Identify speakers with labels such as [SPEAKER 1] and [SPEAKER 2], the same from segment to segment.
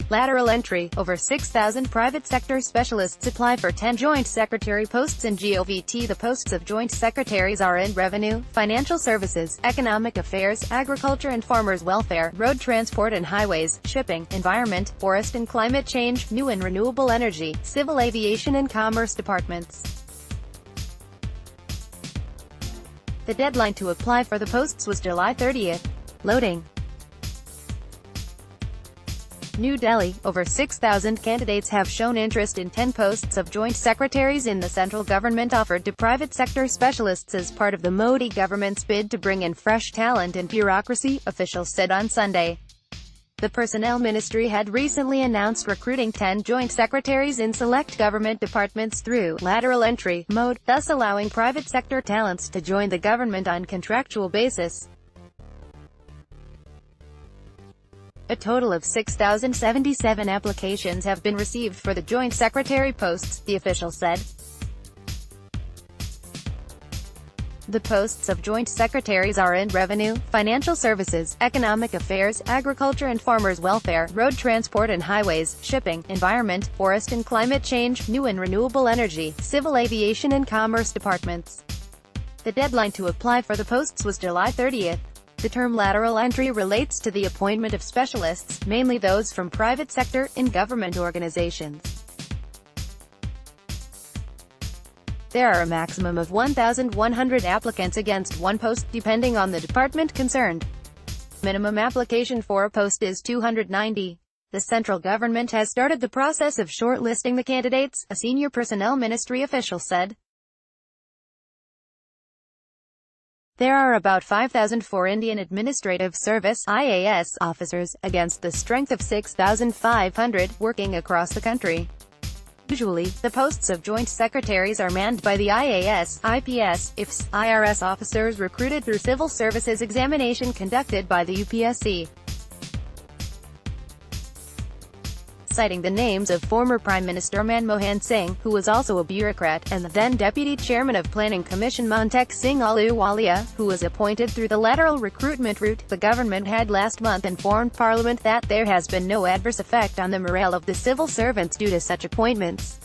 [SPEAKER 1] Lateral entry, over 6,000 private sector specialists apply for 10 joint secretary posts in Govt. The posts of joint secretaries are in revenue, financial services, economic affairs, agriculture and farmers' welfare, road transport and highways, shipping, environment, forest and climate change, new and renewable energy, civil aviation and commerce departments. The deadline to apply for the posts was July 30th. Loading. New Delhi, over 6,000 candidates have shown interest in 10 posts of joint secretaries in the central government offered to private sector specialists as part of the Modi government's bid to bring in fresh talent and bureaucracy, officials said on Sunday. The Personnel Ministry had recently announced recruiting 10 joint secretaries in select government departments through lateral entry mode, thus allowing private sector talents to join the government on contractual basis. A total of 6,077 applications have been received for the joint secretary posts, the official said. The posts of joint secretaries are in revenue, financial services, economic affairs, agriculture and farmers' welfare, road transport and highways, shipping, environment, forest and climate change, new and renewable energy, civil aviation and commerce departments. The deadline to apply for the posts was July 30th. The term lateral entry relates to the appointment of specialists, mainly those from private sector, in government organizations. There are a maximum of 1,100 applicants against one post, depending on the department concerned. Minimum application for a post is 290. The central government has started the process of shortlisting the candidates, a senior personnel ministry official said. There are about 5,000 for Indian Administrative Service (IAS) officers, against the strength of 6,500, working across the country. Usually, the posts of joint secretaries are manned by the IAS, IPS, IFS, IRS officers recruited through civil services examination conducted by the UPSC. Citing the names of former Prime Minister Manmohan Singh, who was also a bureaucrat, and the then Deputy Chairman of Planning Commission Mantek Singh Ahluwalia, who was appointed through the lateral recruitment route, the government had last month informed Parliament that there has been no adverse effect on the morale of the civil servants due to such appointments.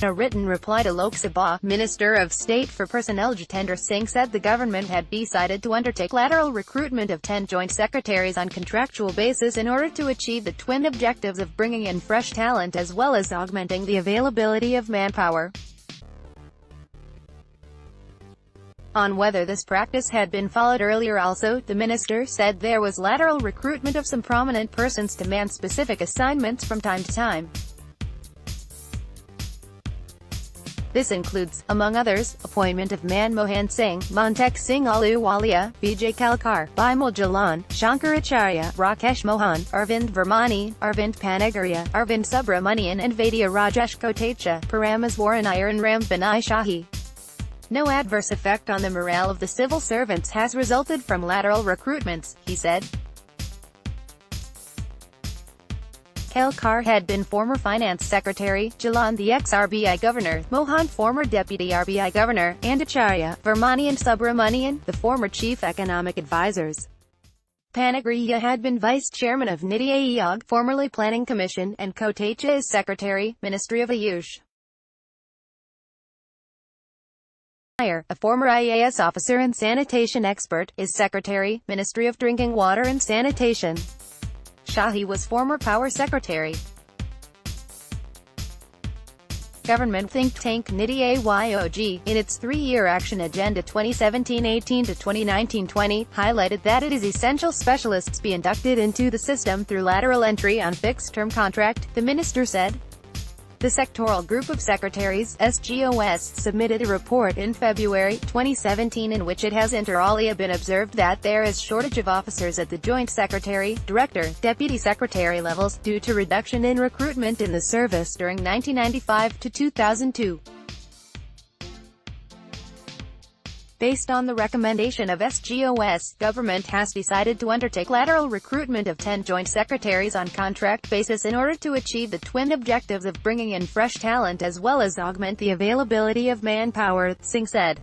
[SPEAKER 1] In a written reply to Lok Sabha, Minister of State for Personnel Jitendra Singh said the government had decided to undertake lateral recruitment of 10 joint secretaries on contractual basis in order to achieve the twin objectives of bringing in fresh talent as well as augmenting the availability of manpower. On whether this practice had been followed earlier also, the minister said there was lateral recruitment of some prominent persons to man specific assignments from time to time. This includes, among others, appointment of Manmohan Singh, Mantek Singh Ahluwalia, Vijay Kalkar, Bimal Jalan, Shankar Acharya, Rakesh Mohan, Arvind Vermani, Arvind Panagarya, Arvind Subramanian and Vaidya Rajesh Kotecha, Parameswaran Iyer and Ram Binay Shahi. No adverse effect on the morale of the civil servants has resulted from lateral recruitments, he said. Kalkar had been former Finance Secretary, Jalan the ex-RBI Governor, Mohan former Deputy RBI Governor, and Acharya, Vermani and Subramanian, the former Chief Economic Advisors. Panagarya had been Vice Chairman of Niti Aayog, formerly Planning Commission, and Kotecha is Secretary, Ministry of Ayush. Iyer, a former IAS officer and sanitation expert, is Secretary, Ministry of Drinking Water and Sanitation. Shahi was former Power Secretary. Government think tank Niti Aayog, in its 3-year action agenda 2017-18 to 2019-20, highlighted that it is essential specialists be inducted into the system through lateral entry on fixed-term contract, the minister said. The sectoral group of secretaries, SGOS, submitted a report in February 2017 in which it has inter alia been observed that there is shortage of officers at the joint secretary, director, deputy secretary levels, due to reduction in recruitment in the service during 1995 to 2002. Based on the recommendation of SGOS, government has decided to undertake lateral recruitment of 10 joint secretaries on contract basis in order to achieve the twin objectives of bringing in fresh talent as well as augment the availability of manpower, Singh said.